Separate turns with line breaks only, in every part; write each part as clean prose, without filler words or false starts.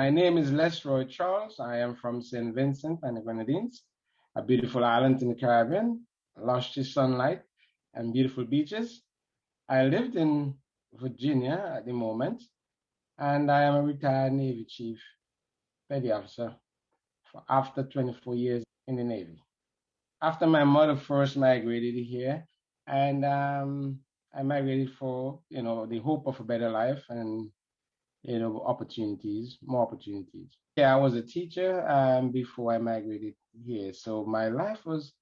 My name is Lesroy Charles. I am from St. Vincent and the Grenadines, a beautiful island in the Caribbean, luscious sunlight and beautiful beaches. I lived in Virginia at the moment, and I am a retired Navy Chief Petty Officer after 24 years in the Navy. After my mother first migrated here, and I migrated for the hope of a better life and opportunities, more opportunities. Yeah, I was a teacher before I migrated here, so my life was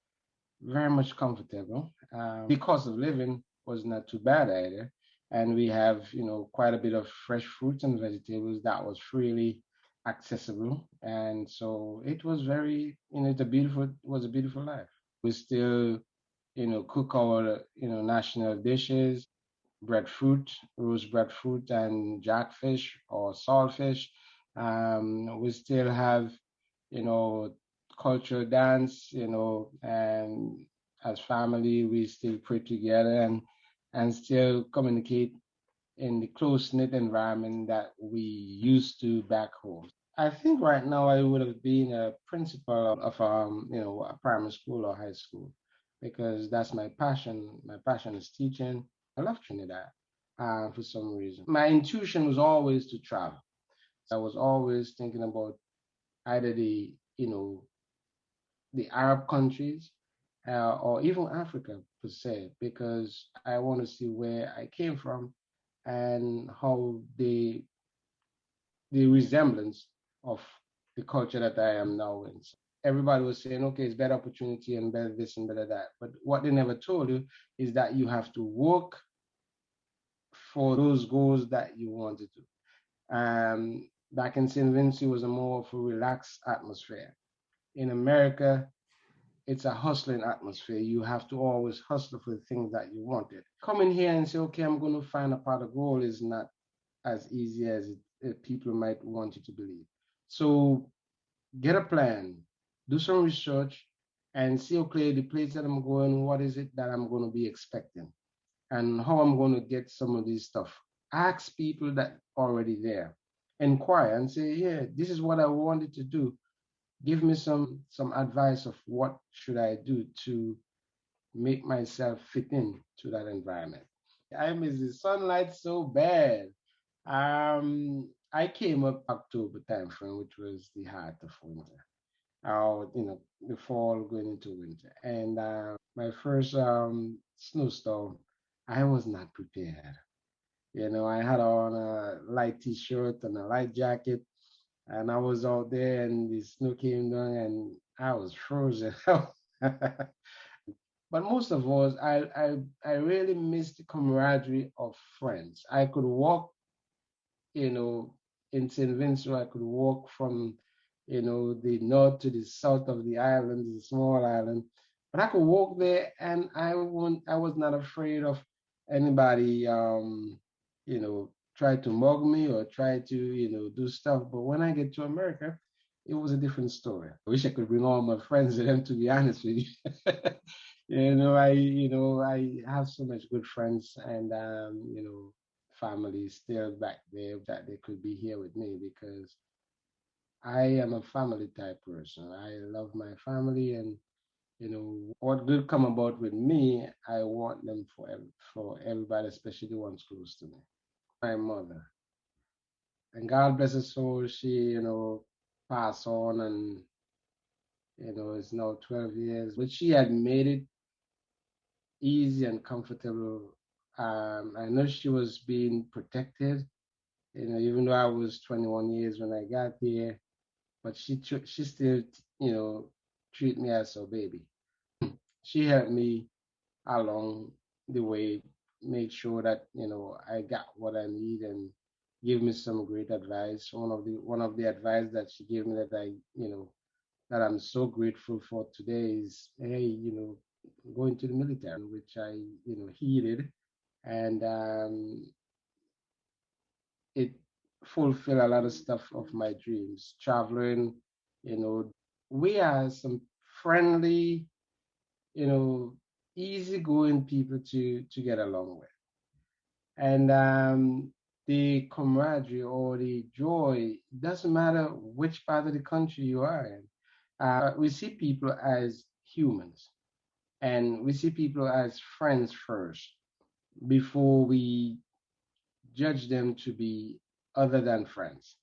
very much comfortable. The cost of living was not too bad either, and we have quite a bit of fresh fruits and vegetables that was freely accessible, and so it was very it was a beautiful life. We still cook our national dishes, breadfruit, roast breadfruit, and jackfish or saltfish. We still have, cultural dance, and as family, we still pray together and still communicate in the close-knit environment that we used to back home. I think right now I would have been a principal of a primary school or high school because that's my passion. My passion is teaching. I love Trinidad for some reason. My intuition was always to travel. I was always thinking about either the Arab countries or even Africa per se, because I want to see where I came from and how the resemblance of the culture that I am now in. So everybody was saying, okay, it's better opportunity and better this and better that. But what they never told you is that you have to work for those goals that you wanted to. Back in St. Vincent, it was a more of a relaxed atmosphere. In America, it's a hustling atmosphere. You have to always hustle for the things that you wanted. Coming here and say, okay, I'm going to find a pot of gold is not as easy as people might want you to believe. So get a plan, do some research, and see, okay, the place that I'm going, what is it that I'm going to be expecting, and how I'm going to get some of this stuff. Ask people that are already there. Inquire and say, yeah, this is what I wanted to do. Give me some advice of what should I do to make myself fit in to that environment. I miss the sunlight so bad. I came up October time frame, which was the heart of winter. The fall going into winter. And my first snowstorm, I was not prepared. I had on a light t-shirt and a light jacket, and I was out there, and the snow came down, and I was frozen. But most of all, I really missed the camaraderie of friends. I could walk, in St. Vincent, I could walk from, the north to the south of the island, the small island. But I could walk there, and I was not afraid of anybody, try to mug me or try to, do stuff. But when I get to America, it was a different story. I wish I could bring all my friends to them, to be honest with you. I have so much good friends and family still back there that they could be here with me because I am a family type person. I love my family, and what good come about with me, I want them for everybody, especially the ones close to me. My mother, and God bless her soul, she passed on, and it's now 12 years, but she had made it easy and comfortable. I know she was being protected, even though I was 21 years when I got here, but she still, treat me as her baby. She helped me along the way, made sure that I got what I need and give me some great advice. One of the advice that she gave me that that I'm so grateful for today is, hey, go into the military, which I heeded, and it fulfilled a lot of stuff of my dreams. Traveling, we are some friendly, easygoing people to get along with. And the camaraderie or the joy. It doesn't matter which part of the country you are in. We see people as humans, and we see people as friends first before we judge them to be other than friends.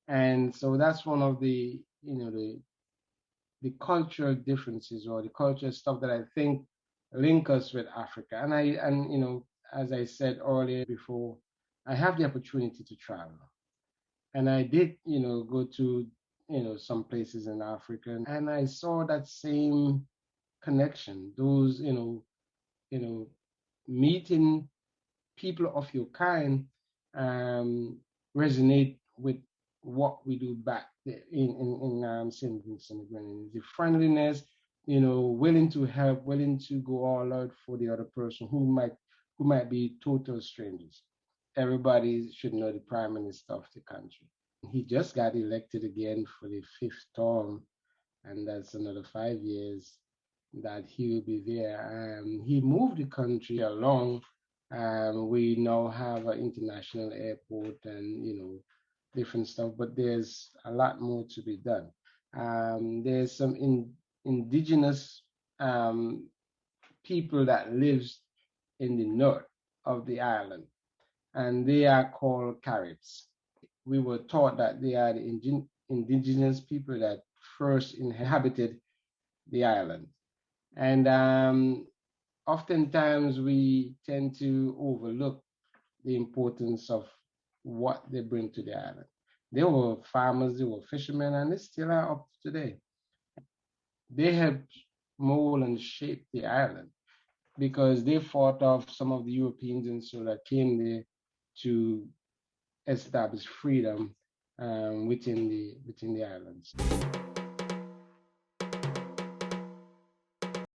And so that's one of the, the cultural differences or the cultural stuff that I think link us with Africa. And as I said earlier before, I have the opportunity to travel. And I did, go to, some places in Africa, and I saw that same connection. Those, you know, meeting people of your kind um, resonate with what we do back there in St. Vincent and Grenadines. The friendliness, willing to help, willing to go all out for the other person who might be total strangers. Everybody should know the Prime Minister of the country. He just got elected again for the fifth term, and that's another 5 years that he will be there. He moved the country along. We now have an international airport and different stuff, but there's a lot more to be done. There's some indigenous people that lives in the north of the island, and they are called Caribs. We were taught that they are the indigenous people that first inhabited the island. And oftentimes we tend to overlook the importance of what they bring to the island. They were farmers, they were fishermen, and they still are up to today. They helped mold and shape the island because they fought off some of the Europeans and so that came there to establish freedom within the islands.